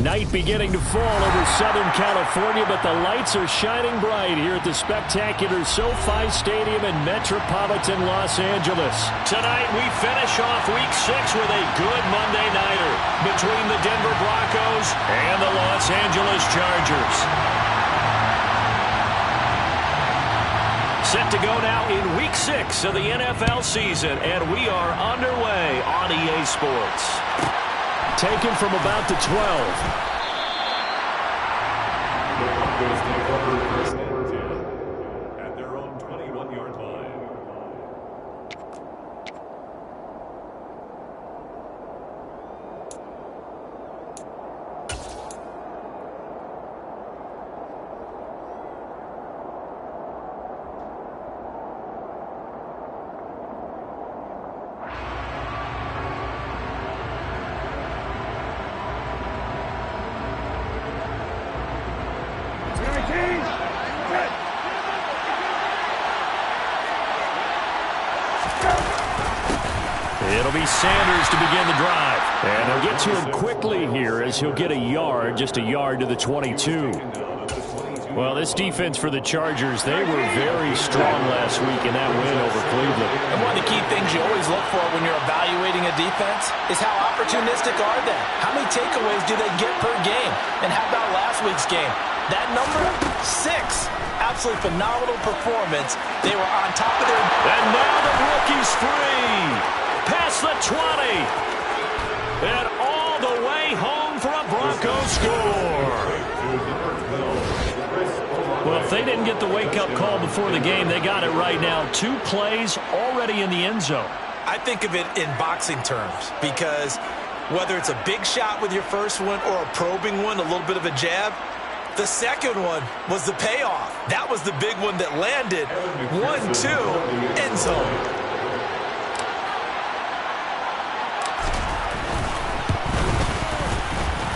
Night beginning to fall over Southern California, but the lights are shining bright here at the spectacular SoFi Stadium in metropolitan Los Angeles. Tonight, we finish off Week 6 with a good Monday nighter between the Denver Broncos and the Los Angeles Chargers. Set to go now in Week 6 of the NFL season, and we are underway on EA Sports. Taken from about the 12. The Broncos take over first and 10 at their own 21-yard line. It'll be Sanders to begin the drive. And they'll get to him quickly here as he'll get a yard, just a yard to the 22. Well, this defense for the Chargers, they were very strong last week in that win over Cleveland. And one of the key things you always look for when you're evaluating a defense is how opportunistic are they? How many takeaways do they get per game? And how about last week's game? That number, 6. Absolutely phenomenal performance. They were on top of their... And now the rookie's free. Past the 20. And all the way home for a Broncos score. Well, if they didn't get the wake-up call before the game, they got it right now. 2 plays already in the end zone. I think of it in boxing terms because whether it's a big shot with your first one or a probing one, a little bit of a jab, the second one was the payoff. That was the big one that landed. 1-2, end zone.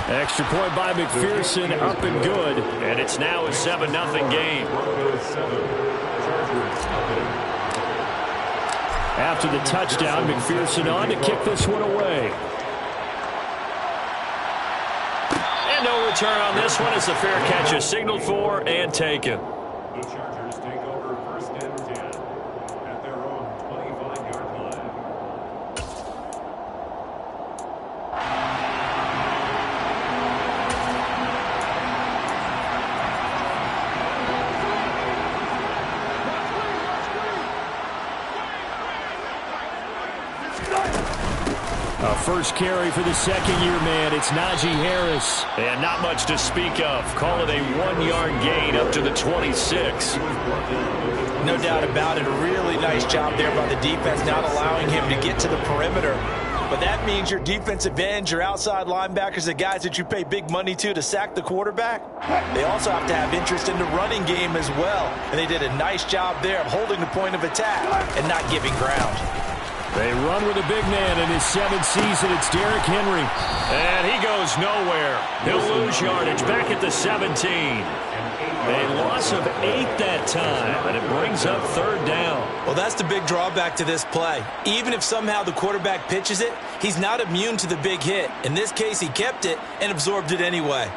Extra point by McPherson, up and good. And it's now a 7-0 game. After the touchdown, McPherson on to kick this one away. And no return on this one as the fair catch is signaled for and taken. The Chargers take over first and 10 at their own 25-yard line. A first carry for the second-year man. It's Najee Harris. And not much to speak of. Call it a 1-yard gain up to the 26. No doubt about it. A really nice job there by the defense, not allowing him to get to the perimeter. But that means your defensive ends, your outside linebackers, the guys that you pay big money to sack the quarterback, they also have to have interest in the running game as well. And they did a nice job there of holding the point of attack and not giving ground. They run with a big man in his 7th season. It's Derrick Henry. And he goes nowhere. He'll lose yardage back at the 17. A loss of 8 that time, and it brings up 3rd down. Well, that's the big drawback to this play. Even if somehow the quarterback pitches it, he's not immune to the big hit. In this case, he kept it and absorbed it anyway.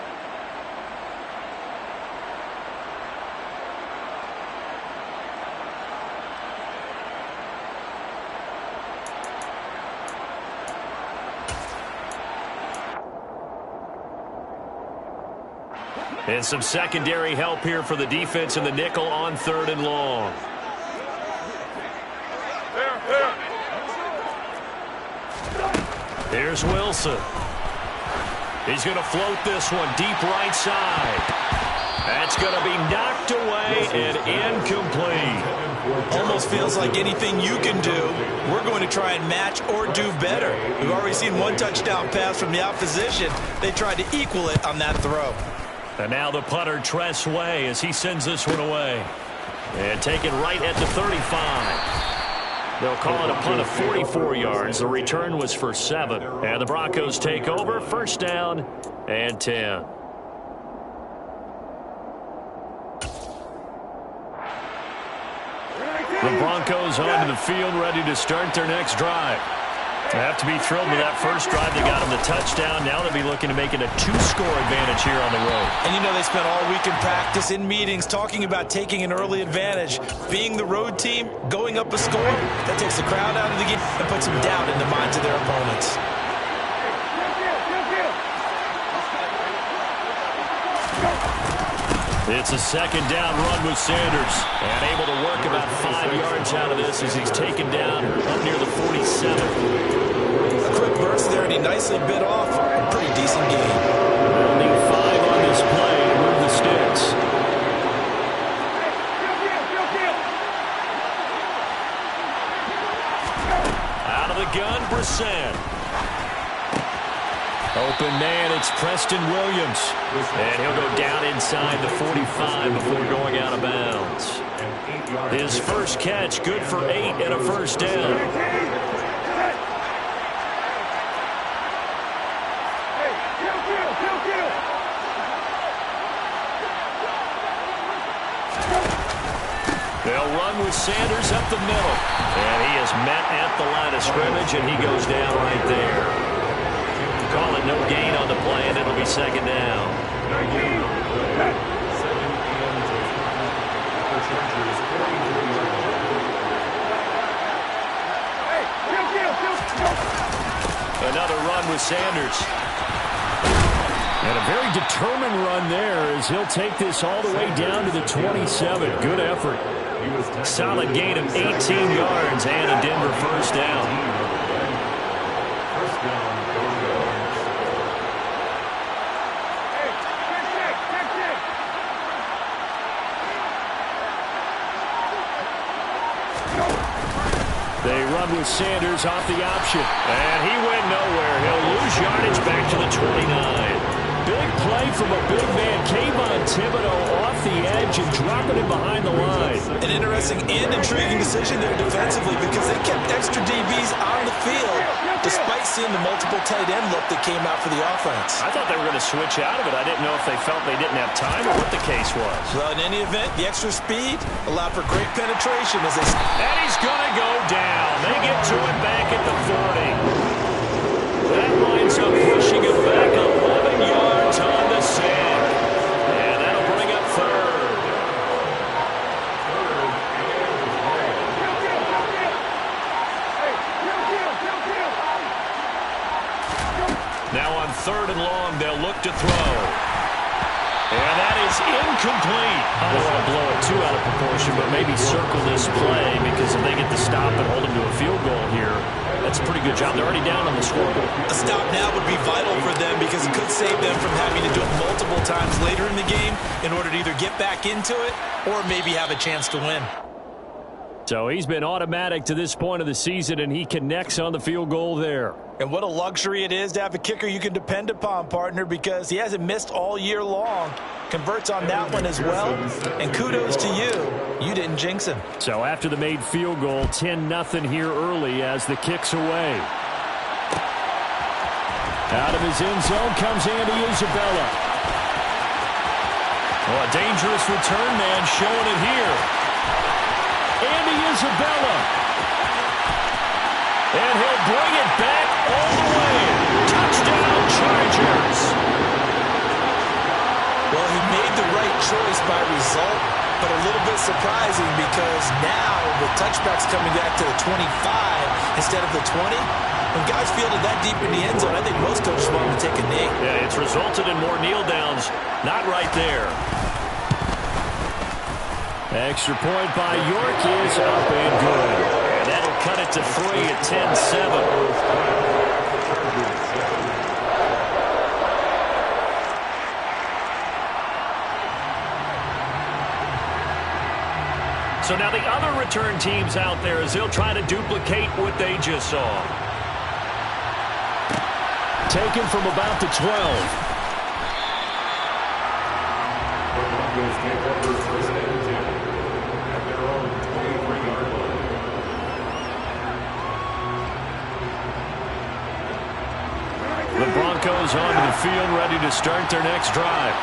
And some secondary help here for the defense in the nickel on 3rd and long. Here's Wilson. He's going to float this one deep right side. That's going to be knocked away and incomplete. Almost feels like anything you can do, we're going to try and match or do better. We've already seen one touchdown pass from the opposition. They tried to equal it on that throw. And now the punter, Tress Way, as he sends this one away. And taken right at the 35. They'll call it a punt of 44 yards. The return was for 7. And the Broncos take over, 1st down and 10. The Broncos onto the field, ready to start their next drive. They have to be thrilled with that first drive. They got him the touchdown. Now they'll be looking to make it a 2-score advantage here on the road. And you know they spent all week in practice, in meetings, talking about taking an early advantage. Being the road team, going up a score, that takes the crowd out of the game and puts some doubt in the minds of their opponents. It's a second down run with Sanders. And able to work about 5 yards out of this as he's taken down up near the 47. A quick burst there, and he nicely bit off a pretty decent gain. They'll need 5 on this play to move the sticks. Out of the gun, Brissett. Open man, it's Preston Williams. And he'll go down inside the 45 before going out of bounds. His first catch, good for 8 and a first down. They'll run with Sanders up the middle. And he is met at the line of scrimmage, and he goes down right there. Call it no gain on the play, and it'll be second down. Another run with Sanders. And a very determined run there as he'll take this all the way down to the 27. Good effort. Solid gain of 18 yards and a Denver first down. They run with Sanders off the option. And he went nowhere. He'll lose yardage back to the 29. Big play from a big man. Kayvon Thibodeau off the edge and dropping him behind the line. An interesting and intriguing decision there defensively because they kept extra DBs on the field despite seeing the multiple tight end look that came out for the offense. I thought they were going to switch out of it. I didn't know if they felt they didn't have time or what the case was. Well, in any event, the extra speed allowed for great penetration as they... And he's going to go down. They get to it back at the 40. That winds up pushing it back 11 yards on the sack. And that'll bring up third. Now on 3rd and long, they'll look to throw. And that is incomplete. I don't want to blow it too out of proportion, but maybe circle this play because if they get the stop and hold them to a field goal here, that's a pretty good job. They're already down on the scoreboard. A stop now would be vital for them because it could save them from having to do it multiple times later in the game in order to either get back into it or maybe have a chance to win. So he's been automatic to this point of the season, and he connects on the field goal there. And what a luxury it is to have a kicker you can depend upon, partner, because he hasn't missed all year long. Converts on that one as well. And kudos to you. You didn't jinx him. So after the made field goal, 10-0 here early as the kick's away. Out of his end zone comes Andy Isabella. Oh, a dangerous return man showing it here. Andy Isabella. And he'll bring it back all the way. Touchdown, Chargers. Well, he made the right choice by result, but a little bit surprising because now with touchbacks coming back to the 25 instead of the 20, when guys fielded that deep in the end zone, I think most coaches want to take a knee. Yeah, it's resulted in more kneel downs. Not right there. Extra point by York is up and good. And that'll cut it to 3 at 10-7. So now the other return teams out there as they'll try to duplicate what they just saw. Taken from about the 12. The Broncos onto the field, ready to start their next drive.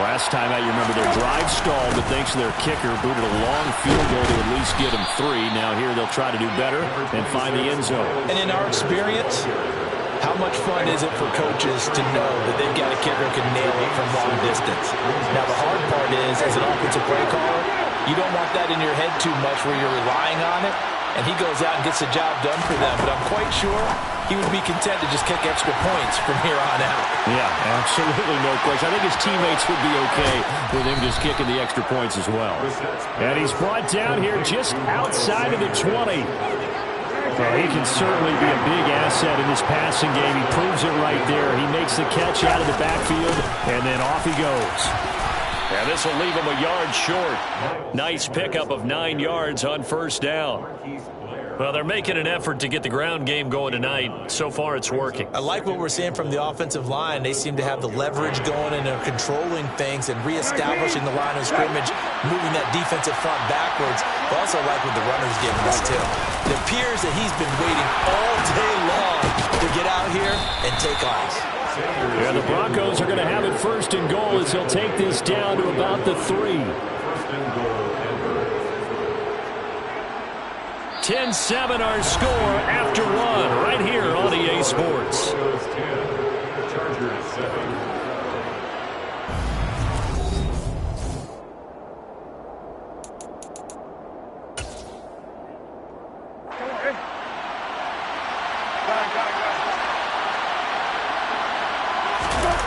Last time out, you remember their drive stalled, but thanks to their kicker, booted a long field goal to at least get them 3. Now here they'll try to do better and find the end zone. And in our experience, how much fun is it for coaches to know that they've got a kicker who can nail it from long distance? Now the hard part is, as an offensive play caller, you don't want that in your head too much where you're relying on it, and he goes out and gets the job done for them. But I'm quite sure he would be content to just kick extra points from here on out. Yeah, absolutely no question. I think his teammates would be okay with him just kicking the extra points as well. And he's brought down here just outside of the 20. Well, he can certainly be a big asset in this passing game. He proves it right there. He makes the catch out of the backfield, and then off he goes. And this will leave him a yard short. Nice pickup of 9 yards on first down. Well, they're making an effort to get the ground game going tonight. So far, it's working. I like what we're seeing from the offensive line. They seem to have the leverage going, and they're controlling things and reestablishing the line of scrimmage, moving that defensive front backwards. I also like what the runner's giving us, too. It appears that he's been waiting all day long to get out here and take off. Yeah, the Broncos are going to have it first and goal as he'll take this down to about the 3. 10-7 our score after 1 right here on EA Sports. Chargers 7.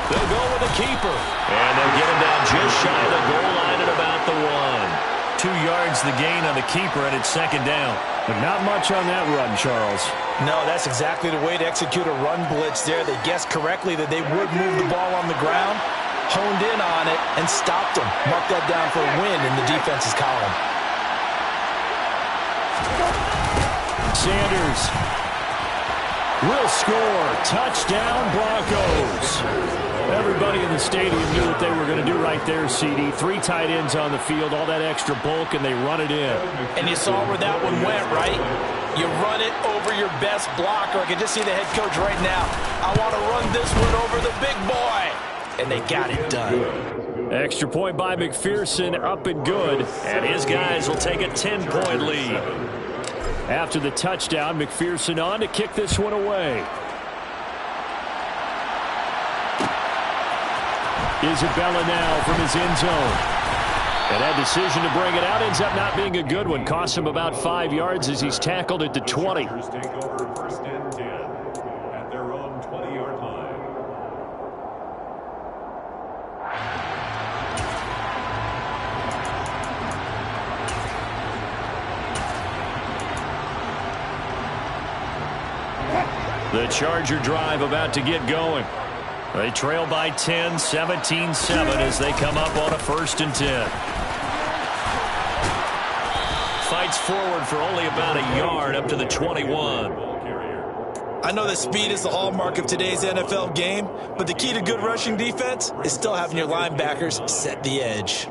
They'll go with a keeper. And they'll get him down just shy of the goal line at about the 1. 2 yards the gain on the keeper, and it's second down. But not much on that run, Charles. No, that's exactly the way to execute a run blitz there. They guessed correctly that they would move the ball on the ground, honed in on it, and stopped them. Mark that down for a win in the defense's column. Sanders will score. Touchdown, Broncos. Everybody in the stadium knew what they were going to do right there, CD. 3 tight ends on the field, all that extra bulk, and they run it in. And you saw where that one went, right? You run it over your best blocker. I can just see the head coach right now. I want to run this one over the big boy. And they got it done. Extra point by McPherson, up and good. And his guys will take a 10-point lead. After the touchdown, McPherson on to kick this one away. Isabella now from his end zone. And that decision to bring it out ends up not being a good one. Costs him about 5 yards as he's tackled at the 20. Take over first and 10 at their own 20-yard line. The Charger drive about to get going. They trail by 10, 17-7 as they come up on a first and 10. Fights forward for only about a yard up to the 21. I know that speed is the hallmark of today's NFL game, but the key to good rushing defense is still having your linebackers set the edge.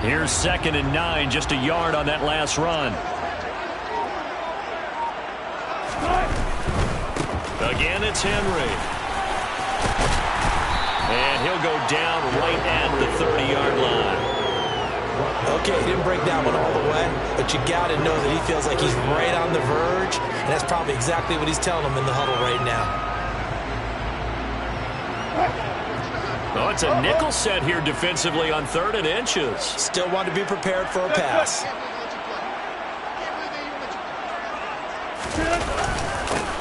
Here's 2nd and 9, just a yard on that last run. Again, it's Henry. And he'll go down right at the 30-yard line. Okay, he didn't break that one all the way, but you got to know that he feels like he's right on the verge, and that's probably exactly what he's telling them in the huddle right now. Oh, it's a nickel set here defensively on 3rd and inches. Still want to be prepared for a pass.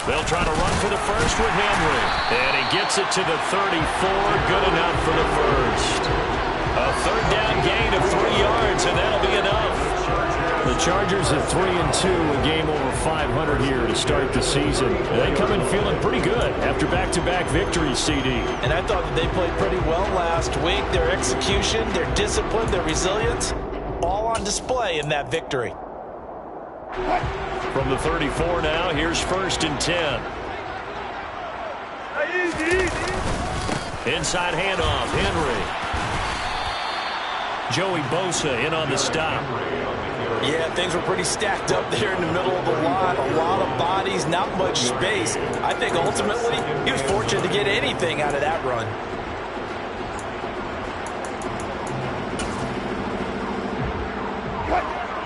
They'll try to run for the first with Henry. And he gets it to the 34. Good enough for the first. A 3rd down gain of 3 yards, and that'll be enough. The Chargers at 3-2, a game over 500 here to start the season. They come in feeling pretty good after back-to-back victories, CD. And I thought that they played pretty well last week. Their execution, their discipline, their resilience, all on display in that victory. From the 34 now, here's 1st and 10. Inside handoff, Henry. Joey Bosa in on the stop. Yeah, things were pretty stacked up there in the middle of the line. A lot of bodies, not much space. I think ultimately he was fortunate to get anything out of that run.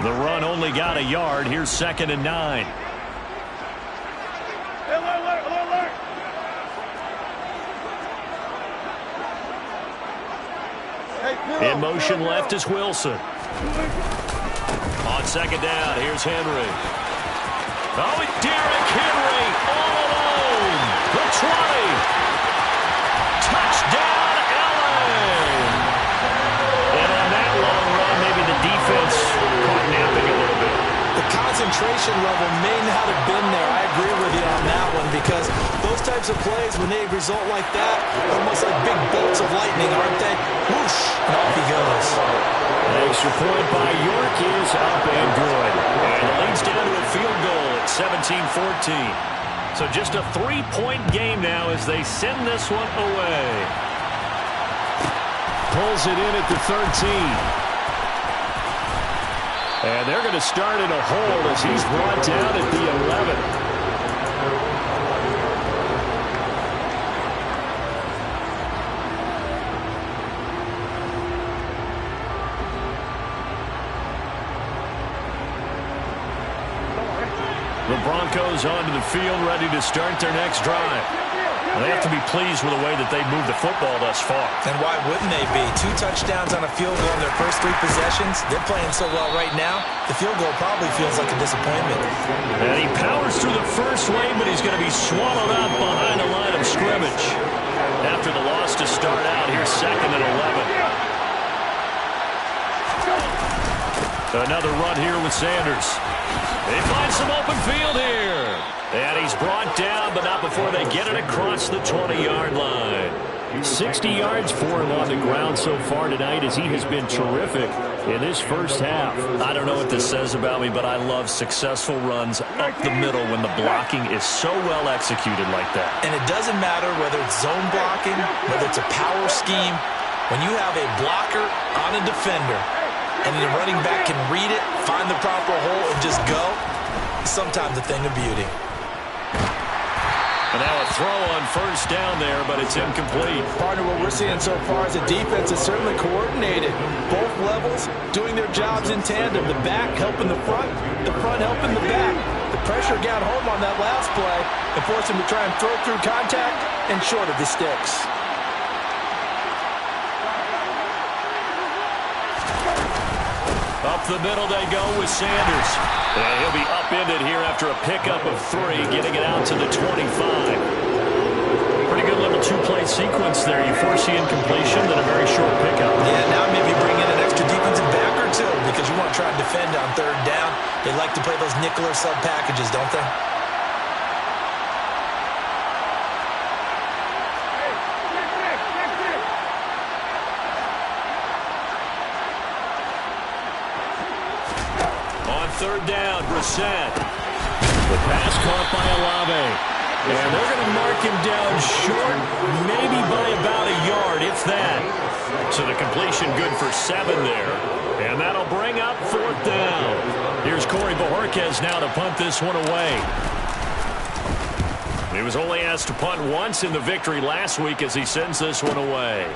The run only got a yard. Here's 2nd and 9. In motion left is Wilson. On 2nd down, here's Henry. Oh, it's Derrick Henry all alone. The 20. Touchdown, LA. And on that long run, maybe the defense caught napping a little bit. The concentration level may not have been there. I agree with you on that one, because those types of plays, when they result like that, almost like big bolts of lightning, aren't they? Whoosh, and off he goes. An extra point by York is up and good. And it leads down to a field goal at 17-14. So just a 3-point game now as they send this one away. Pulls it in at the 13. And they're going to start in a hold as he's brought down at the 11. The Broncos onto the field, ready to start their next drive. They have to be pleased with the way that they've moved the football thus far. And why wouldn't they be? 2 touchdowns on a field goal in their first 3 possessions. They're playing so well right now, the field goal probably feels like a disappointment. And he powers through the first lane, but he's going to be swallowed up behind the line of scrimmage. After the loss to start out, here's 2nd and 11. Another run here with Sanders. They find some open field here. And he's brought down, but not before they get it across the 20-yard line. 60 yards for him on the ground so far tonight as he has been terrific in this first half. I don't know what this says about me, but I love successful runs up the middle when the blocking is so well executed like that. And it doesn't matter whether it's zone blocking, whether it's a power scheme. When you have a blocker on a defender and the running back can read it, find the proper hole, and just go, sometimes a thing of beauty. And now a throw on first down there, but it's incomplete. Partner, what we're seeing so far is the defense is certainly coordinated. Both levels doing their jobs in tandem. The back helping the front helping the back. The pressure got home on that last play and forced him to try and throw through contact and short of the sticks. Up the middle they go with Sanders. And he'll be upended here after a pickup of 3, getting it out to the 25. Pretty good little 2-play sequence there. You force the incompletion, then a very short pickup. Yeah, now maybe bring in an extra defensive back or 2 because you want to try and defend on 3rd down. They like to play those nickel or sub packages, don't they? On 3rd down, Brissett. The pass caught by Olave. And they're going to mark him down short, maybe by about a yard, if that. So the completion good for 7 there. And that'll bring up 4th down. Here's Corey Bojorquez now to punt this one away. He was only asked to punt once in the victory last week as he sends this one away.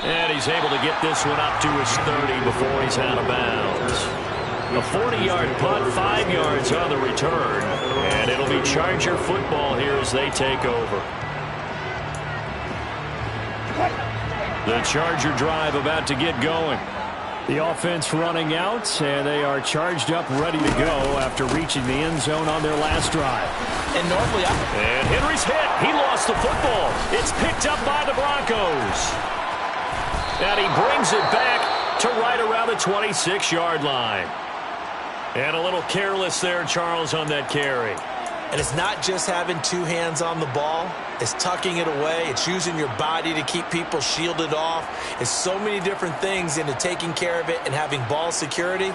And he's able to get this one up to his 30 before he's out of bounds. A 40-yard punt, 5 yards on the return. And it'll be Charger football here as they take over. The Charger drive about to get going. The offense running out, and they are charged up, ready to go after reaching the end zone on their last drive. And normally, and Henry's hit. He lost the football. It's picked up by the Broncos. And he brings it back to right around the 26-yard line. And a little careless there, Charles, on that carry. And it's not just having 2 hands on the ball. It's tucking it away. It's using your body to keep people shielded off. It's so many different things into taking care of it and having ball security.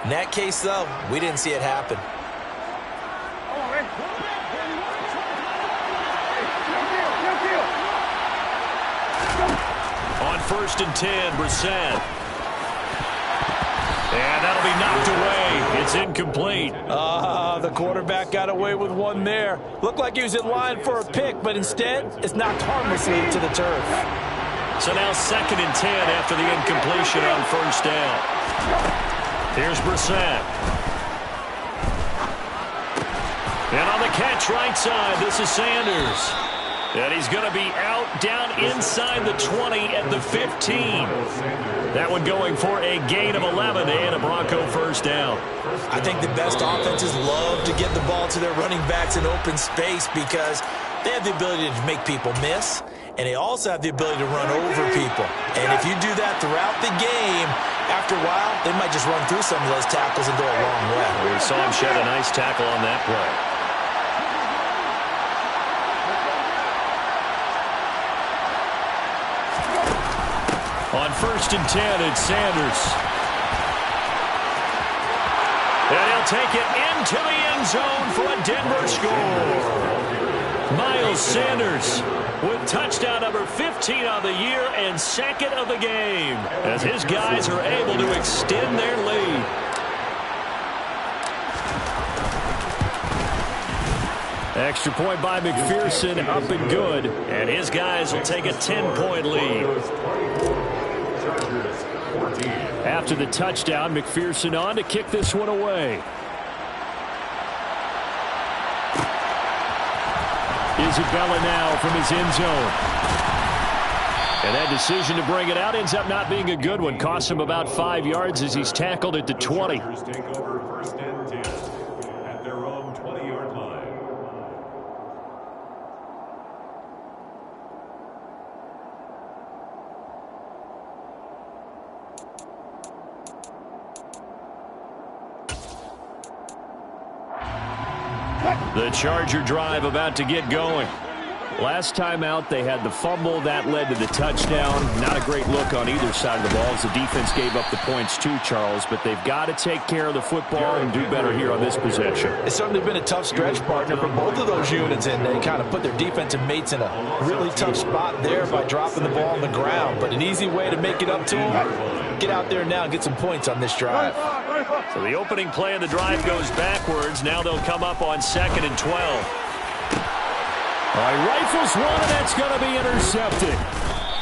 In that case, though, we didn't see it happen. first and 10. Brissett. And that'll be knocked away. It's incomplete. The quarterback got away with one there. Looked like he was in line for a pick, but instead, it's knocked harmlessly to the turf. So now second and 10 after the incompletion on first down. Here's Brissett. And on the catch right side, this is Sanders. And he's going to be out down inside the 20 at the 15. That one going for a gain of 11 and a Bronco first down. I think the best offenses love to get the ball to their running backs in open space because they have the ability to make people miss, and they also have the ability to run over people. And if you do that throughout the game, after a while, they might just run through some of those tackles and go a long way. We saw him shed a nice tackle on that play. On first and 10, it's Sanders. And he'll take it into the end zone for a Denver score. Miles Sanders with touchdown number 15 on the year and second of the game, as his guys are able to extend their lead. Extra point by McPherson, up and good, and his guys will take a 10-point lead. After the touchdown, McPherson on to kick this one away. Isabella now from his end zone. And that decision to bring it out ends up not being a good one. Costs him about 5 yards as he's tackled at the 20. Take over first and 10 at their own 20-yard line. The Charger drive about to get going. Last time out, they had the fumble. That led to the touchdown. Not a great look on either side of the ball as the defense gave up the points too, Charles. But they've got to take care of the football and do better here on this possession. It's certainly been a tough stretch, partner, for both of those units, and they kind of put their defensive mates in a really tough spot there by dropping the ball on the ground. But an easy way to make it up to them, get out there now and get some points on this drive. So the opening play of the drive goes backwards. Now they'll come up on second and 12. All right, rifles one, and that's going to be intercepted.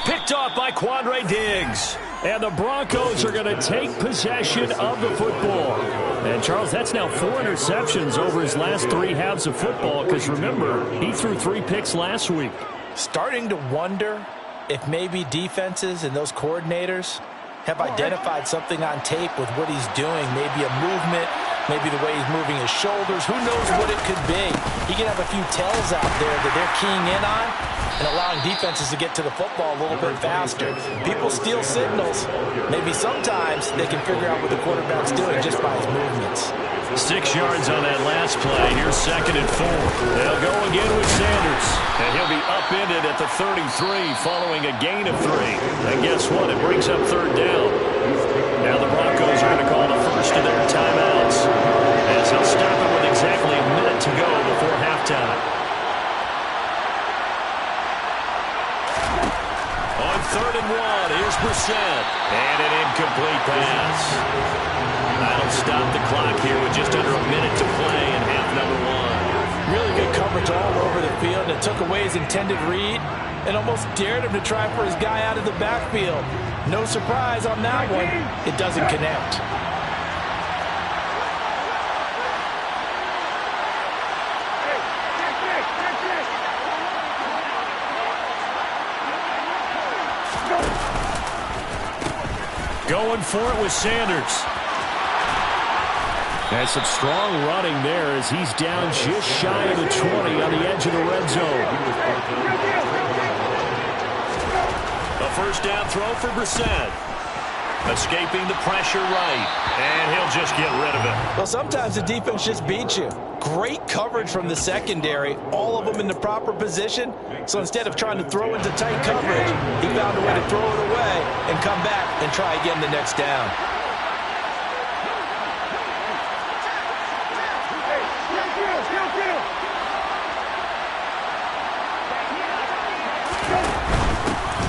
Picked off by Quandre Diggs. And the Broncos are going to take possession of the football. And, Charles, that's now 4 interceptions over his last 3 halves of football because, remember, he threw 3 picks last week. Starting to wonder if maybe defenses and those coordinators have identified something on tape with what he's doing, maybe a movement, maybe the way he's moving his shoulders. Who knows what it could be? He can have a few tells out there that they're keying in on and allowing defenses to get to the football a little bit faster. People steal signals. Maybe sometimes they can figure out what the quarterback's doing just by his movements. 6 yards on that last play. Here's second and 4. They'll go again with Sanders. And he'll be upended at the 33 following a gain of 3. And guess what? It brings up third down. Now the Broncos are going to call the first of their timeouts as he'll stop it with exactly a minute to go before halftime. On third and 1, here's Brissett. And an incomplete pass. That'll stop the clock here with just under a minute to play in half number 1. Really good coverage all over the field, and it took away his intended read and almost dared him to try for his guy out of the backfield. No surprise on that one. It doesn't connect. Going for it with Sanders. And some strong running there as he's down just shy of the 20 on the edge of the red zone. A first down throw for Brissett. Escaping the pressure right. And he'll just get rid of it. Well, sometimes the defense just beats you. Great coverage from the secondary. All of them in the proper position. So instead of trying to throw into tight coverage, he found a way to throw it away and come back and try again the next down.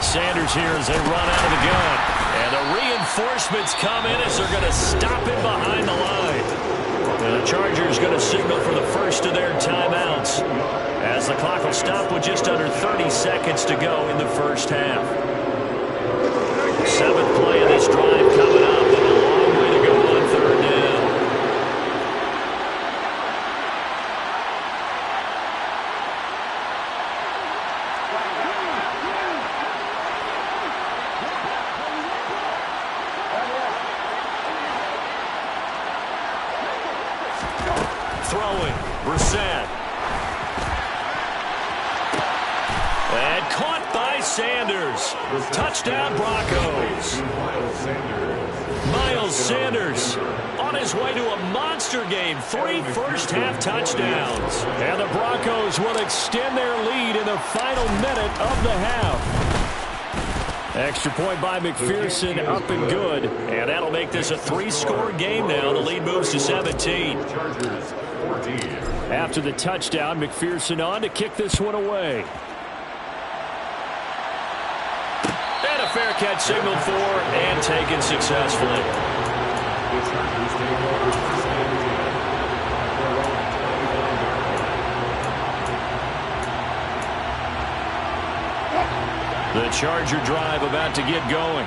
Sanders here as they run out of the gun. And the reinforcements come in as they're going to stop him behind the line. And the Chargers going to signal for the first of their timeouts, as the clock will stop with just under 30 seconds to go in the first half. 7th play of this drive coming up, and a long way to go on 3rd down. Throwing, Brissett. And caught by Sanders. Touchdown, Broncos. Miles Sanders on his way to a monster game. 3 first-half touchdowns. And the Broncos will extend their lead in the final minute of the half. Extra point by McPherson, up and good. And that'll make this a 3-score game now. The lead moves to 17. After the touchdown, McPherson on to kick this one away. And a fair catch signaled for and taken successfully. The Charger drive about to get going.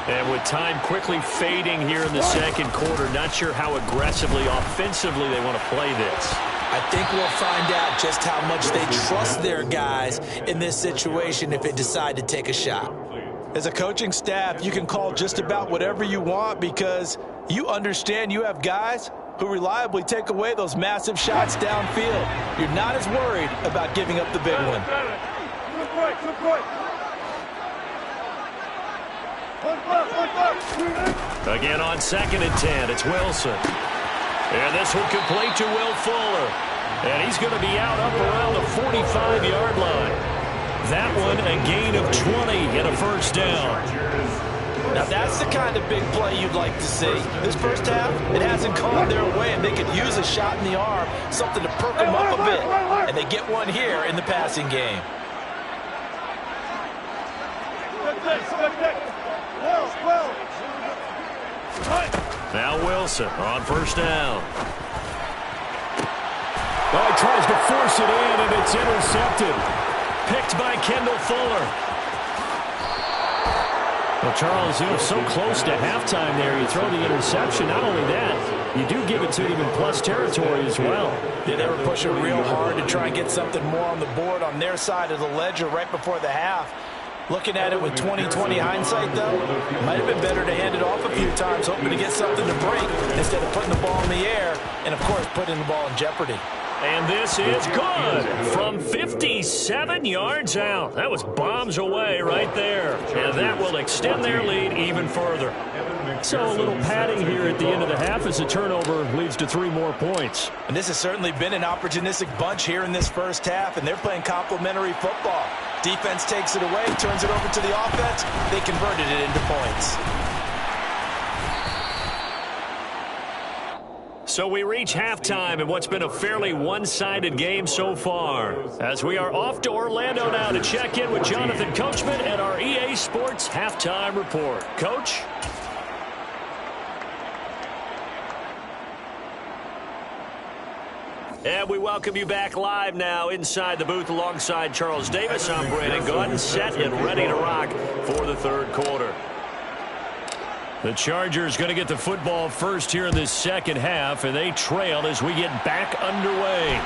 And with time quickly fading here in the second quarter, not sure how aggressively, offensively they want to play this. I think we'll find out just how much they trust their guys in this situation if they decide to take a shot. As a coaching staff, you can call just about whatever you want because you understand you have guys who reliably take away those massive shots downfield. You're not as worried about giving up the big one. Again on 2nd and 10, it's Wilson. And this one complete to Will Fuller. And he's going to be out up around the 45-yard line. That one a gain of 20 and a first down. Now that's the kind of big play you'd like to see. This first half, it hasn't gone their way, and they could use a shot in the arm, something to perk them up a bit. And they get one here in the passing game. Now Wilson on first down. Oh, he tries to force it in, and it's intercepted. Picked by Kendall Fuller. Well, Charles, so close to halftime there. You throw the interception. Not only that, you do give it to them in plus territory as well. Yeah, they were pushing real hard to try and get something more on the board on their side of the ledger right before the half. Looking at it with 20/20 hindsight, though, it might have been better to hand it off a few times, hoping to get something to break instead of putting the ball in the air and, of course, putting the ball in jeopardy. And this is good from 57 yards out. That was bombs away right there. And that will extend their lead even further. So a little padding here at the end of the half as the turnover leads to 3 more points. And this has certainly been an opportunistic bunch here in this first half, and they're playing complementary football. Defense takes it away, turns it over to the offense. They converted it into points. So we reach halftime in what's been a fairly one-sided game so far. As we are off to Orlando now to check in with Jonathan Coachman and our EA Sports Halftime Report. Coach? And we welcome you back live now inside the booth alongside Charles Davis. I'm Brandon Gordon, set and ready to rock for the third quarter. The Chargers going to get the football first here in this second half, and they trail as we get back underway.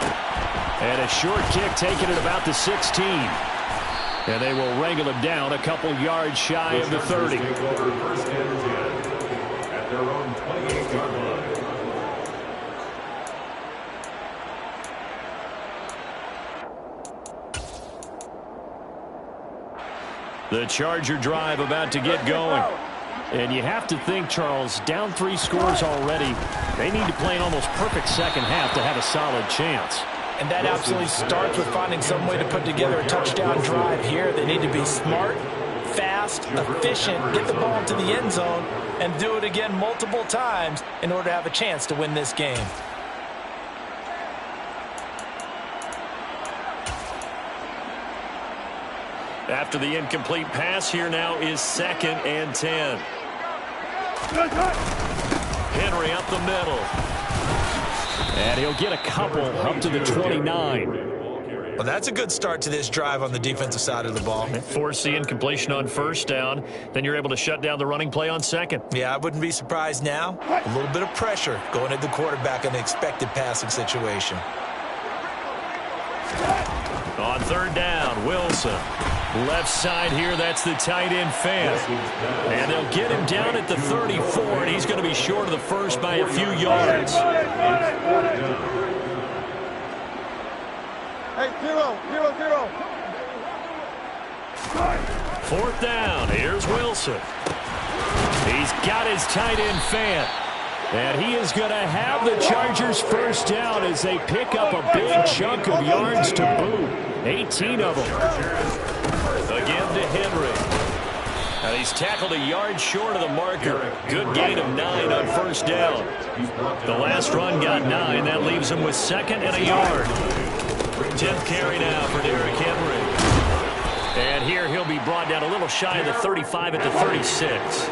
And a short kick taken at about the 16. And they will wrangle him down a couple yards shy of the 30. First and 10 at their own 28-yard line. The Charger drive about to get going. And you have to think, Charles, down 3 scores already. They need to play an almost perfect second half to have a solid chance. And that absolutely starts with finding some way to put together a touchdown drive here. They need to be smart, fast, efficient, get the ball into the end zone, and do it again multiple times in order to have a chance to win this game. After the incomplete pass, here now is 2nd and 10. Henry up the middle. And he'll get a couple up to the 29. Well, that's a good start to this drive on the defensive side of the ball. Force the incompletion on 1st down. Then you're able to shut down the running play on 2nd. Yeah, I wouldn't be surprised now. A little bit of pressure going at the quarterback in an expected passing situation. On 3rd down, Wilson. Left side here, that's the tight end Fant. And they'll get him down at the 34, and he's going to be short of the first by a few yards. Hey, 0-0-0. 4th down, here's Wilson. He's got his tight end Fant. And he is going to have the Chargers 1st down as they pick up a big chunk of yards to boot. 18 of them. Again to Henry. And he's tackled a yard short of the marker. Good gain of 9 on 1st down. The last run got 9. That leaves him with 2nd and a yard. 10th carry now for Derrick Henry. And here he'll be brought down a little shy of the 35 at the 36.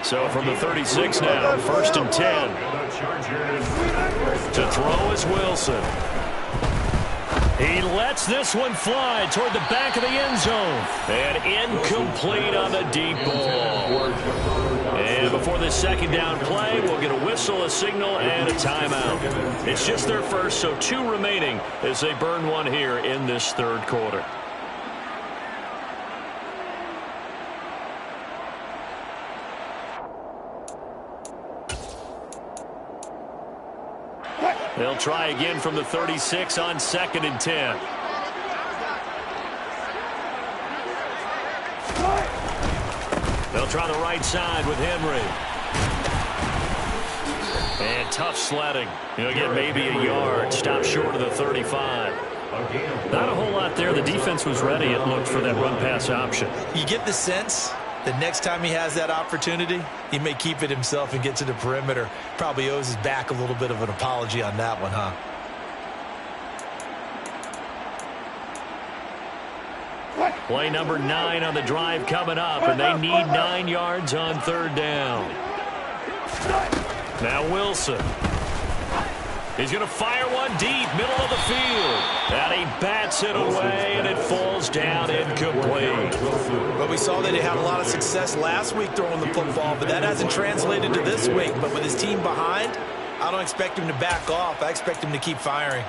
So from the 36 now, 1st and 10. To throw is Wilson. He lets this one fly toward the back of the end zone. And incomplete on the deep ball. And before this 2nd down play, we'll get a whistle, a signal, and a timeout. It's just their first, so 2 remaining as they burn one here in this 3rd quarter. They'll try again from the 36 on 2nd and 10. They'll try the right side with Henry. And tough sledding. He'll get maybe a yard. Stop short of the 35. Not a whole lot there. The defense was ready, it looked, for that run-pass option. You get the sense that next time he has that opportunity, he may keep it himself and get to the perimeter. Probably owes his back a little bit of an apology on that one, huh? Play number 9 on the drive coming up, and they need 9 yards on 3rd down. Now Wilson. He's going to fire one deep, middle of the field. And he bats it away, and it falls down incomplete. But we saw that he had a lot of success last week throwing the football, but that hasn't translated to this week. But with his team behind, I don't expect him to back off. I expect him to keep firing.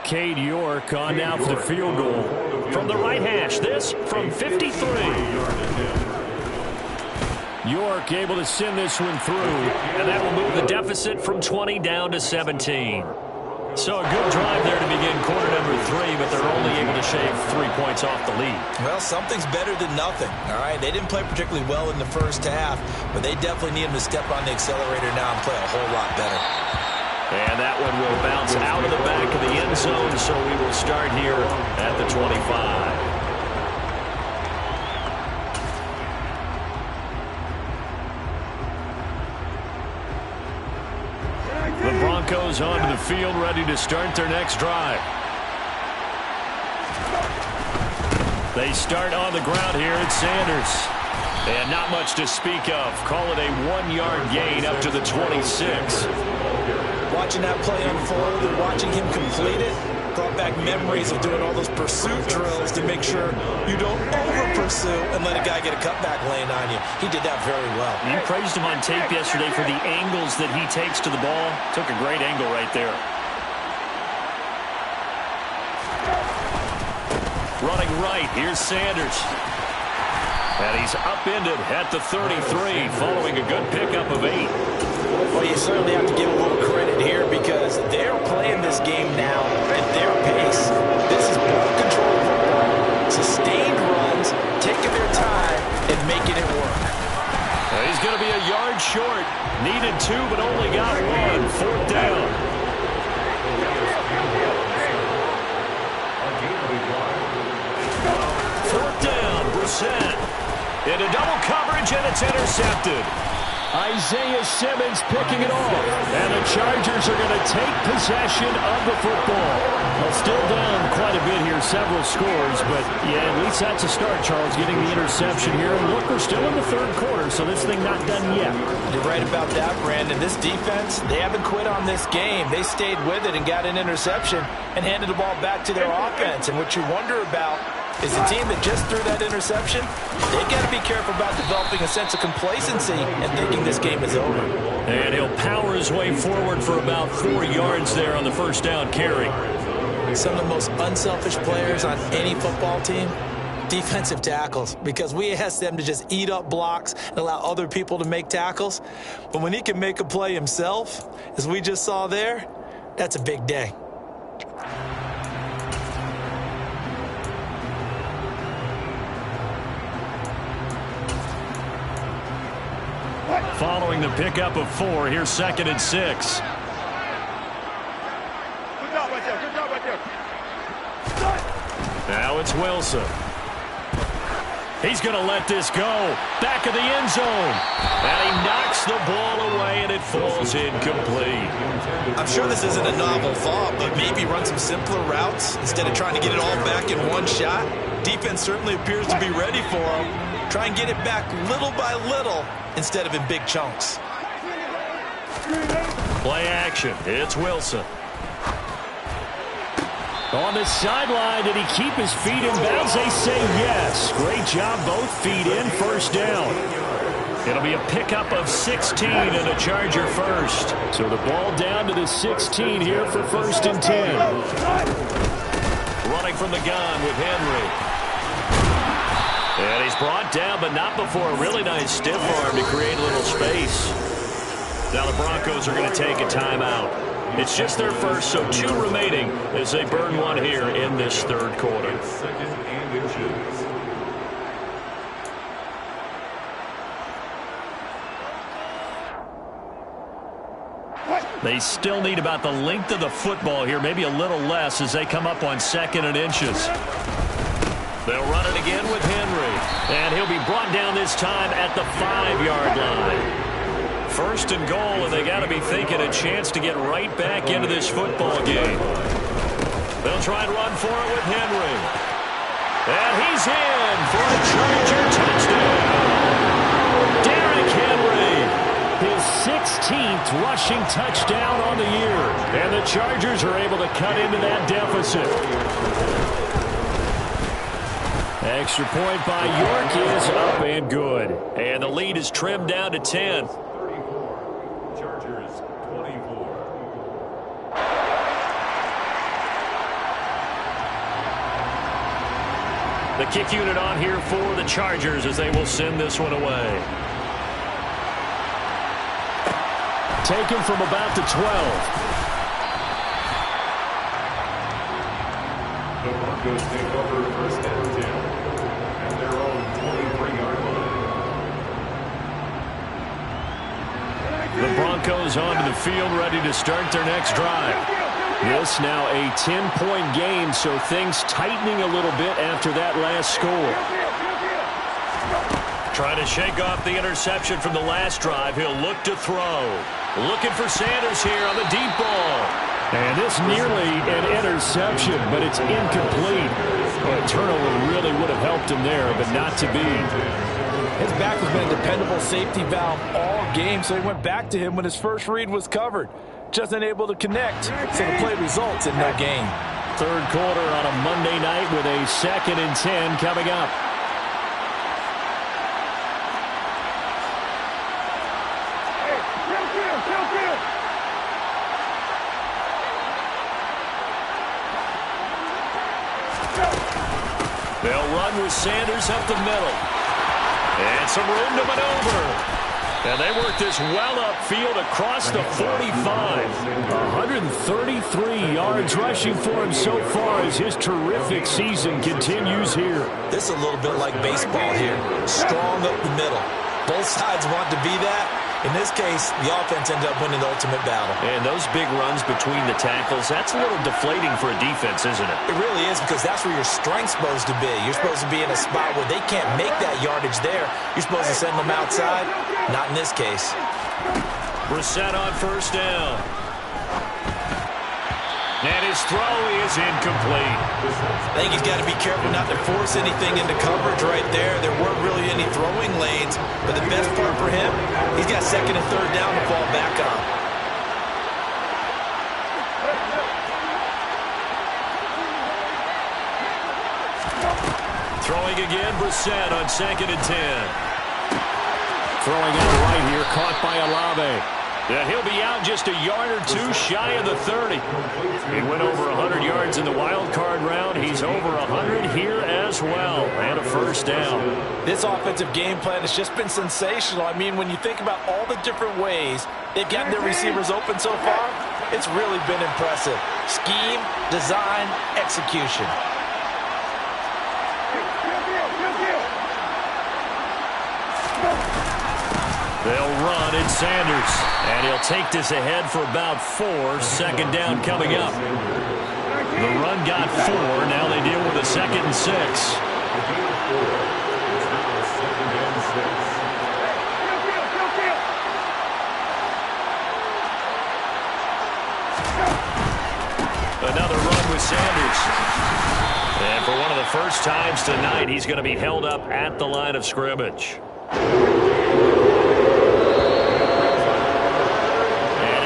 Cade York on now for the field goal. From the right hash, this from 53. York able to send this one through, and that will move the deficit from 20 down to 17. So a good drive there to begin quarter number 3, but they're only able to shave 3 points off the lead. Well, something's better than nothing, all right? They didn't play particularly well in the first half, but they definitely need him to step on the accelerator now and play a whole lot better. And that one will bounce out of the back of the end zone, so we will start here at the 25. The Broncos onto the field, ready to start their next drive. They start on the ground here at Sanders. And not much to speak of. Call it a 1-yard gain up to the 26. Watching that play unfold and watching him complete it brought back memories of doing all those pursuit drills to make sure you don't over-pursue and let a guy get a cutback lane on you. He did that very well. You praised him on tape yesterday for the angles that he takes to the ball. Took a great angle right there. Running right, here's Sanders. And he's upended at the 33 following a good pickup of 8. Well, you certainly have to give a little credit here because they're playing this game now at their pace. This is ball control football. Sustained runs, taking their time, and making it work. He's going to be a yard short. Needed 2, but only got 1. 4th down. Fourth down, Brissett. Into double coverage, and it's intercepted. Isaiah Simmons picking it off. And the Chargers are going to take possession of the football. Well, still down quite a bit here, several scores. But, yeah, at least that's a start, Charles, getting the interception here. And look, we're still in the third quarter, so this thing not done yet. You're right about that, Brandon. This defense, they haven't quit on this game. They stayed with it and got an interception and handed the ball back to their offense. And what you wonder about is the team that just threw that interception, they've got to be careful about developing a sense of complacency and thinking this game is over. And he'll power his way forward for about 4 yards there on the first down carry. Some of the most unselfish players on any football team, defensive tackles, because we ask them to just eat up blocks and allow other people to make tackles. But when he can make a play himself, as we just saw there, that's a big day. Following the pickup of 4, here's 2nd and 6. Good job right there. Good job right there. Now it's Wilson. He's going to let this go. Back of the end zone. And he knocks the ball away, and it falls incomplete. I'm sure this isn't a novel thought, but maybe run some simpler routes instead of trying to get it all back in one shot. Defense certainly appears to be ready for him. Try and get it back little by little instead of in big chunks. Play action. It's Wilson. On the sideline, did he keep his feet in bounds? They say yes. Great job, both feet in, first down. It'll be a pickup of 16 and a Charger first. So the ball down to the 16 here for 1st and 10. Running from the gun with Henry. And he's brought down, but not before a really nice stiff arm to create a little space. Now the Broncos are going to take a timeout. It's just their first, so 2 remaining as they burn one here in this third quarter. 2nd and inches. They still need about the length of the football here, maybe a little less as they come up on 2nd and inches. They'll run it again with Henry. And he'll be brought down this time at the 5-yard line. 1st and goal, and they got to be thinking a chance to get right back into this football game. They'll try and run for it with Henry. And he's in for a Charger touchdown. Derrick Henry, his 16th rushing touchdown on the year. And the Chargers are able to cut into that deficit. Extra point by York is up and good. And the lead is trimmed down to 10. 34. Chargers 24. The kick unit on here for the Chargers as they will send this one away. Taken from about the 12. The Broncos take over 1st and 10 at their own 23-yard line. The Broncos onto the field ready to start their next drive. This now a 10-point game, so things tightening a little bit after that last score. Trying to shake off the interception from the last drive. He'll look to throw. Looking for Sanders here on the deep ball. And this nearly an interception, but it's incomplete. A turnover really would have helped him there, but not to be. His back has been a dependable safety valve all game, so he went back to him when his first read was covered. Just unable to connect, so the play results in no gain. Third quarter on a Monday night with a 2nd and 10 coming up. They'll run with Sanders up the middle. And some room to maneuver. And they work this well upfield across the 45. 133 yards rushing for him so far as his terrific season continues here. This is a little bit like baseball here. Strong up the middle. Both sides want to be that. In this case, the offense ended up winning the ultimate battle. And those big runs between the tackles, that's a little deflating for a defense, isn't it? It really is, because that's where your strength's supposed to be. You're supposed to be in a spot where they can't make that yardage there. You're supposed to send them outside. Not in this case. Brissett on first down. And his throw is incomplete. I think he's got to be careful not to force anything into coverage right there. There weren't really any throwing lanes. But the best part for him, he's got second and third down to fall back on. Throwing again, Brissett on second and 10. Throwing out right here, caught by Olave. Yeah, he'll be out just a yard or two shy of the 30. He went over 100 yards in the wild card round. He's over 100 here as well. And a first down. This offensive game plan has just been sensational. I mean, when you think about all the different ways they've gotten their receivers open so far, it's really been impressive. Scheme, design, execution. They'll run at Sanders. And he'll take this ahead for about 4. Second down coming up. The run got 4. Now they deal with a second and 6. Another run with Sanders. And for one of the first times tonight, he's going to be held up at the line of scrimmage.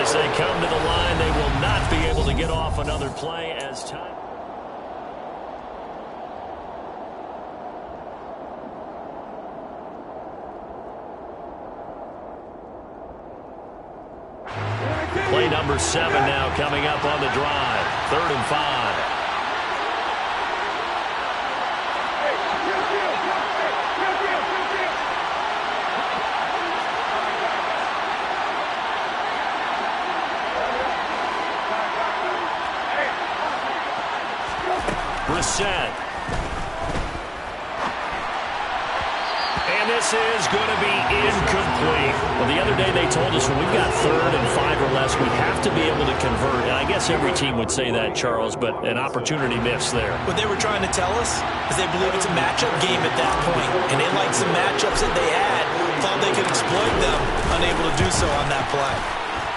As they come to the line, they will not be able to get off another play as time. Play number 7 now coming up on the drive. 3rd and 5. Brissett. And this is going to be incomplete. Well, the other day they told us when we've got 3rd and 5 or less, we have to be able to convert. And I guess every team would say that, Charles, but an opportunity missed there. What they were trying to tell us is they believe it's a matchup game at that point. And they liked some matchups that they had, thought they could exploit them, unable to do so on that play.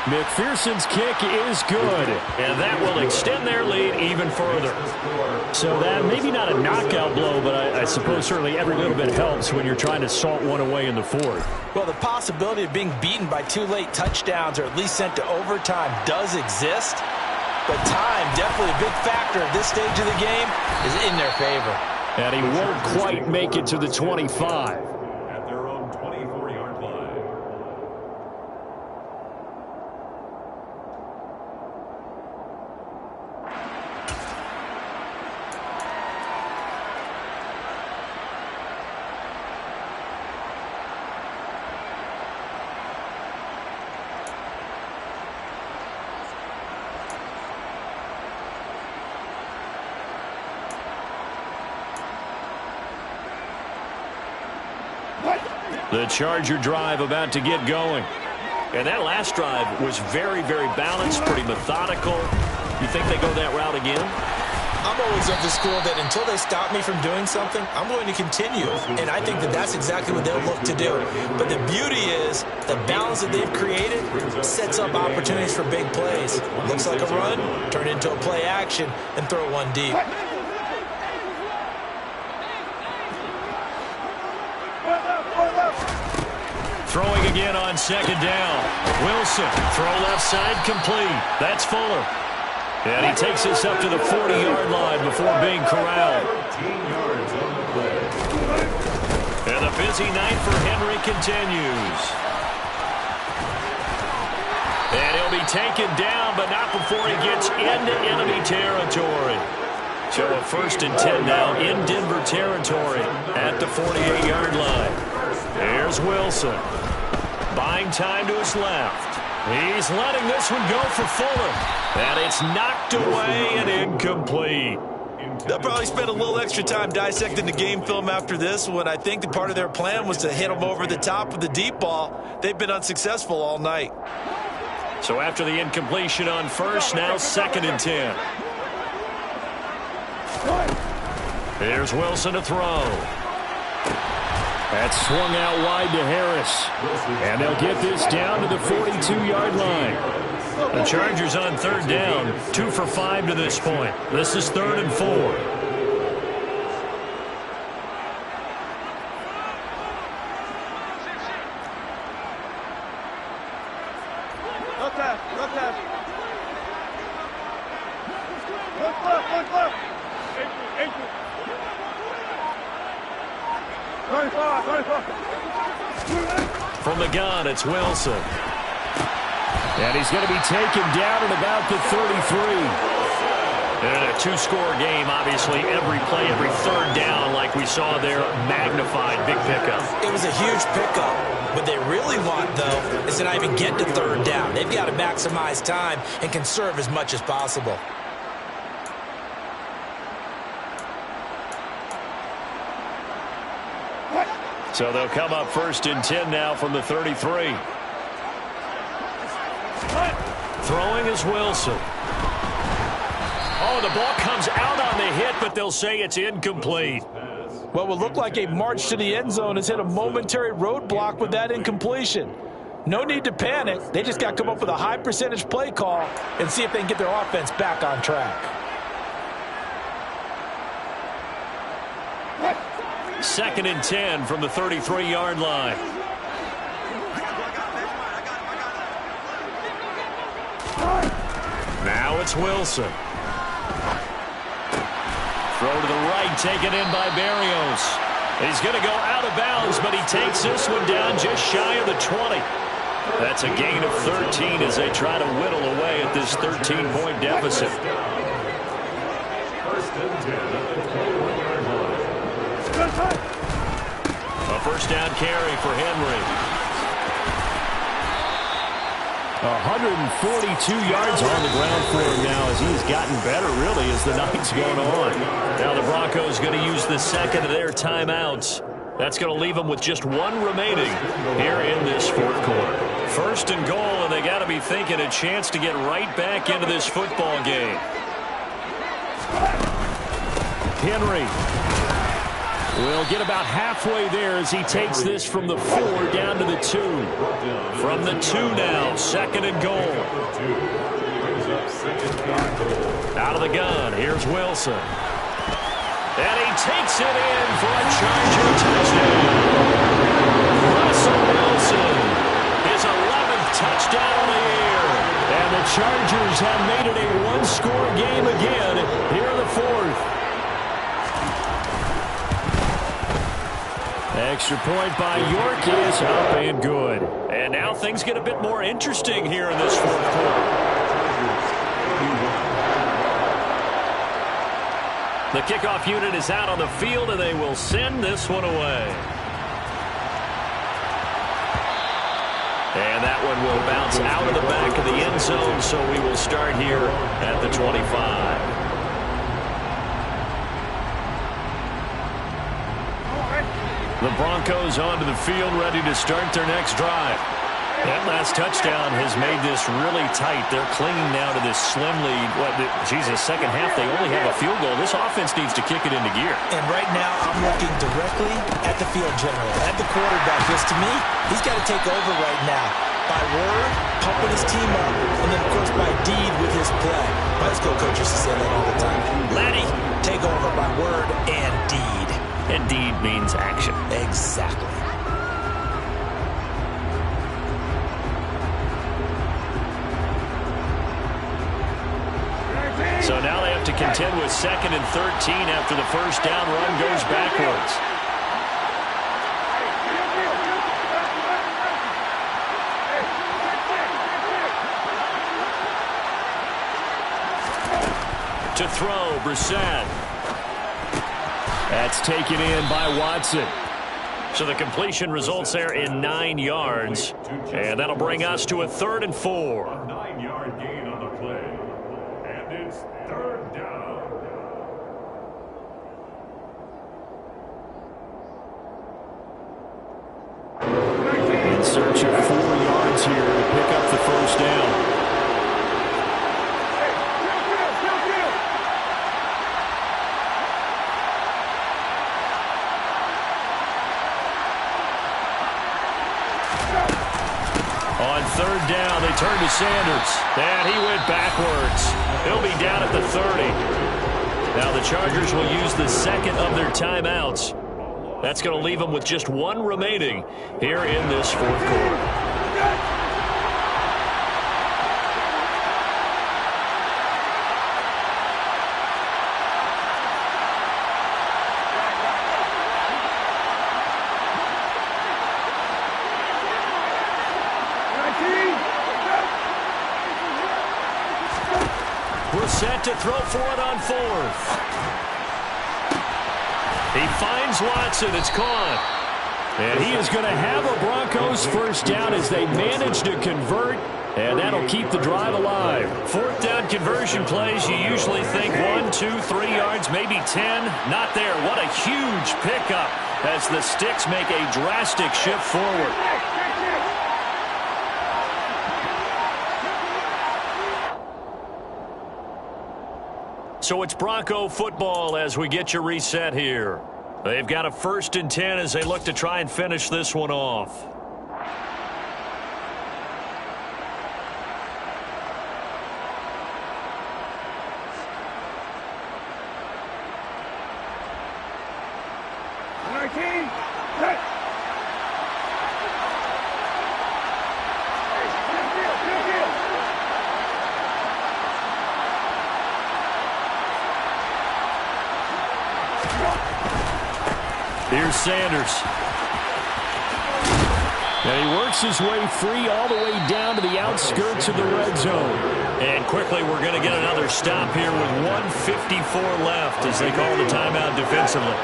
McPherson's kick is good, and that will extend their lead even further. So that maybe not a knockout blow, but I suppose certainly every little bit helps when you're trying to salt one away in the 4th. Well, the possibility of being beaten by 2 late touchdowns or at least sent to overtime does exist, but time, definitely a big factor at this stage of the game, is in their favor. And he won't quite make it to the 25. At their own 24-yard line. The Charger drive about to get going. And that last drive was very, very balanced, pretty methodical. You think they go that route again? I'm always of the school that until they stop me from doing something, I'm going to continue. And I think that that's exactly what they'll look to do. But the beauty is the balance that they've created sets up opportunities for big plays. Looks like a run, turn it into a play action, and throw one deep. Throwing again on second down. Wilson, throw left side, complete. That's Fuller. And he takes us up to the 40-yard line before being corralled. 13 yards on the play. And the busy night for Henry continues. And he'll be taken down, but not before he gets into enemy territory. So a 1st and 10 now in Denver territory at the 48-yard line. There's Wilson. Buying time to his left. He's letting this one go for Fuller. And it's knocked away and incomplete. They'll probably spend a little extra time dissecting the game film after this one. I think that part of their plan was to hit them over the top with the deep ball. They've been unsuccessful all night. So after the incompletion on first, now 2nd and 10. Here's Wilson to throw. That's swung out wide to Harris. And they'll get this down to the 42-yard line. The Chargers on 3rd down, 2 for 5 to this point. This is 3rd and 4. Look left. Look left. 24. From the gun, it's Wilson. And he's going to be taken down at about the 33. And a 2-score game, obviously, every play, every 3rd down, like we saw there, magnified, big pickup. It was a huge pickup. What they really want, though, is to not even get to 3rd down. They've got to maximize time and conserve as much as possible. So they'll come up 1st and 10 now from the 33. Throwing is Wilson. Oh, the ball comes out on the hit, but they'll say it's incomplete. What would look like a march to the end zone has hit a momentary roadblock with that incompletion. No need to panic. They just got to come up with a high percentage play call and see if they can get their offense back on track. 2nd and 10 from the 33-yard line. Now it's Wilson. Throw to the right, taken in by Berrios. He's going to go out of bounds, but he takes this one down just shy of the 20. That's a gain of 13 as they try to whittle away at this 13-point deficit. 1st and 10 at the 21-yard line. A 1st down carry for Henry. 142 yards on the ground for him now as he's gotten better, really, as the night's going on. Now the Broncos going to use the 2nd of their timeouts. That's going to leave them with just 1 remaining here in this 4th quarter. 1st and goal, and they got to be thinking a chance to get right back into this football game. Henry will get about halfway there as he takes this from the 4 down to the 2. From the 2 now, 2nd and goal. Out of the gun, here's Wilson. And he takes it in for a Charger touchdown. Russell Wilson, his 11th touchdown of the year. And the Chargers have made it a 1-score game again here in the 4th. Extra point by York is up and good. And now things get a bit more interesting here in this 4th quarter. The kickoff unit is out on the field, and they will send this one away. And that one will bounce out of the back of the end zone, so we will start here at the 25. The Broncos onto the field, ready to start their next drive. That last touchdown has made this really tight. They're clinging now to this slim lead. Second half, they only have a field goal. This offense needs to kick it into gear. And right now, I'm looking directly at the field general, at the quarterback. Because to me, he's got to take over right now. By word, pumping his team up, and then, of course, by deed with his play. My school coach used to say that all the time. Letty, take over by word and deed. And deed means action. Exactly. So now they have to contend with 2nd and 13 after the 1st down run goes backwards. To throw, Brissett. That's taken in by Watson. So the completion results there in 9 yards. And that'll bring us to a 3rd and 4. A 9-yard gain on the play. And it's 3rd down. third down. They turn to Sanders. And he went backwards. He'll be down at the 30. Now the Chargers will use the second of their timeouts. That's going to leave them with just one remaining here in this fourth quarter. We're set to throw for it on fourth. He finds Watson. It's caught. And he is going to have a Broncos first down as they manage to convert. And that'll keep the drive alive. Fourth down conversion plays, you usually think 1, 2, 3 yards, maybe 10. Not there. What a huge pickup as the Sticks make a drastic shift forward. So it's Bronco football as we get you reset here. They've got a 1st and 10 as they look to try and finish this one off. Here's Sanders. And he works his way free all the way down to the outskirts of the red zone. And quickly we're going to get another stop here with 1:54 left as they call the timeout defensively.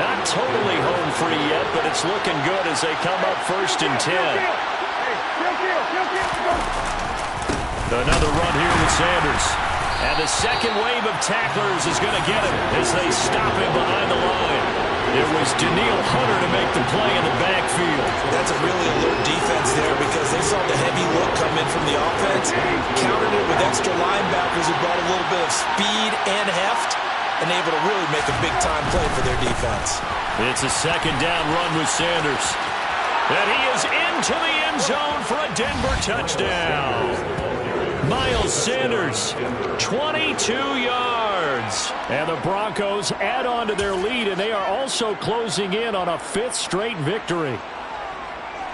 Not totally home free yet, but it's looking good as they come up 1st and 10. Another run here with Sanders. And the second wave of tacklers is going to get him as they stop him behind the line. It was Daniil Hunter to make the play in the backfield. That's a really alert defense there because they saw the heavy look come in from the offense, countered it with extra linebackers who brought a little bit of speed and heft, and able to really make a big-time play for their defense. It's a 2nd down run with Sanders. And he is into the end zone for a Denver touchdown. Miles Sanders, 22 yards. And the Broncos add on to their lead, and they are also closing in on a 5th straight victory.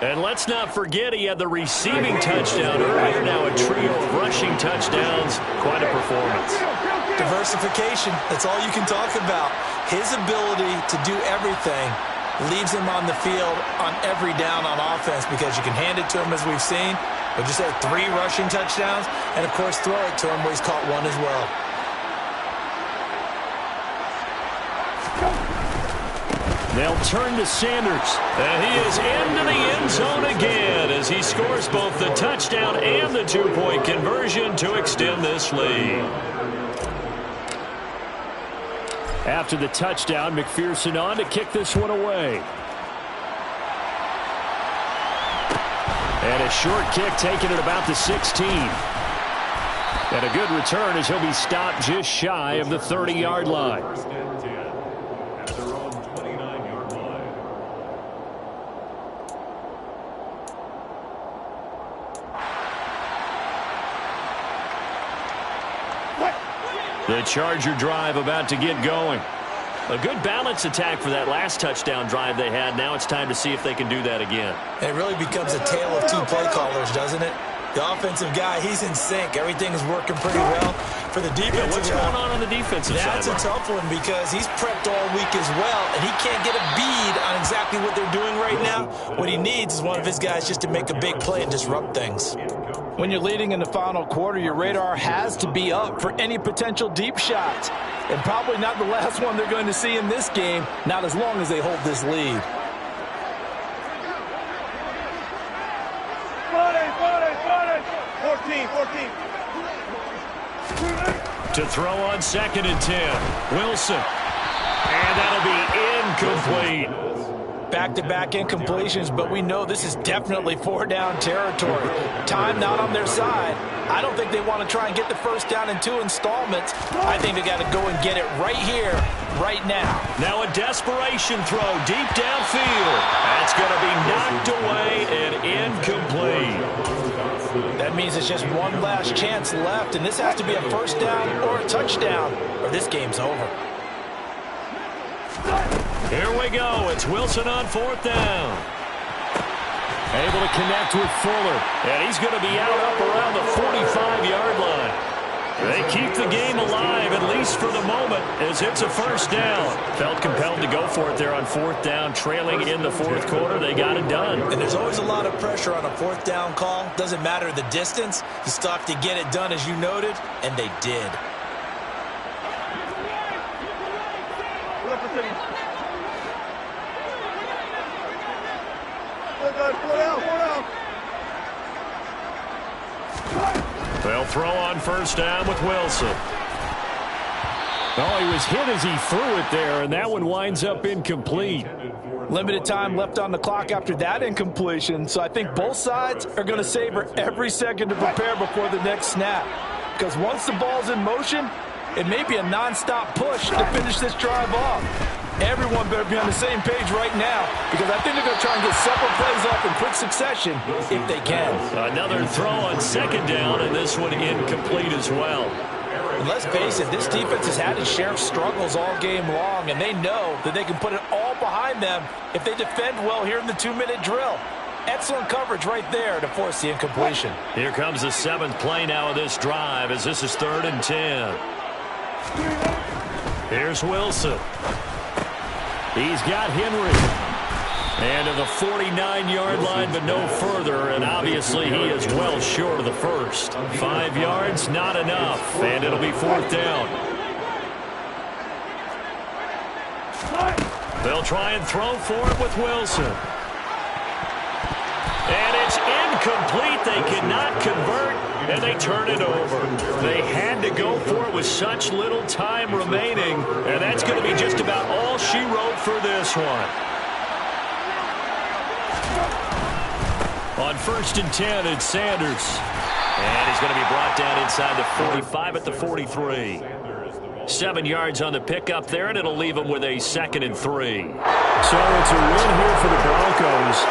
And let's not forget he had the receiving touchdown earlier. Now a trio of rushing touchdowns. Quite a performance. Diversification, that's all you can talk about. His ability to do everything leaves him on the field on every down on offense because you can hand it to him as we've seen. But just had 3 rushing touchdowns, and of course throw it to him where he's caught 1 as well. They'll turn to Sanders, and he is into the end zone again as he scores both the touchdown and the 2-point conversion to extend this lead. After the touchdown, McPherson on to kick this one away. And a short kick taken at about the 16. And a good return as he'll be stopped just shy of the 30-yard line. At their own 29-yard line. The Charger drive about to get going. A good balance attack for that last touchdown drive they had. Now it's time to see if they can do that again. It really becomes a tale of 2 play callers, doesn't it? The offensive guy, he's in sync. Everything is working pretty well. For the defensive what's guy, going on the defensive side? That's a tough one because he's prepped all week as well, and he can't get a bead on exactly what they're doing right now. What he needs is one of his guys just to make a big play and disrupt things. When you're leading in the final quarter, your radar has to be up for any potential deep shots. And probably not the last one they're going to see in this game, not as long as they hold this lead. 14. To throw on 2nd and 10. Wilson. And that'll be incomplete. back-to-back incompletions, but we know this is definitely four-down territory. Time not on their side. I don't think they want to try and get the first down in 2 installments. I think they got to go and get it right here, right now. Now a desperation throw deep downfield. That's going to be knocked away and incomplete. That means it's just one last chance left, and this has to be a first down or a touchdown, or this game's over. Here we go. It's Wilson on 4th down. Able to connect with Fuller. And he's going to be out up around the 45-yard line. They keep the game alive, at least for the moment, as it's a first down. Felt compelled to go for it there on 4th down, trailing in the 4th quarter. They got it done. And there's always a lot of pressure on a 4th down call. Doesn't matter the distance. You still have to get it done, as you noted, and they did. They'll throw on first down with Wilson. Oh, he was hit as he threw it there, and that one winds up incomplete. Limited time left on the clock after that incompletion, so I think both sides are going to savor every second to prepare before the next snap. Because once the ball's in motion, it may be a nonstop push to finish this drive off. Everyone better be on the same page right now, because I think they're going to try and get several plays off in quick succession if they can. Another throw on second down, and this one incomplete as well. And let's face it, this defense has had its share of struggles all game long, and they know that they can put it all behind them if they defend well here in the 2-minute drill. Excellent coverage right there to force the incompletion. Here comes the 7th play now of this drive, as this is 3rd and 10. Here's Wilson. He's got Henry. And to the 49-yard line, but no further. And obviously he is well short of the first. 5 yards, not enough. And it'll be 4th down. They'll try and throw for it with Wilson. And it's incomplete. They cannot convert, and they turn it over. They had to go for it with such little time remaining, and that's going to be just about all she wrote for this one. On 1st and 10, it's Sanders. And he's going to be brought down inside the 45 at the 43. 7 yards on the pickup there, and it'll leave him with a 2nd and 3. So it's a win here for the Broncos.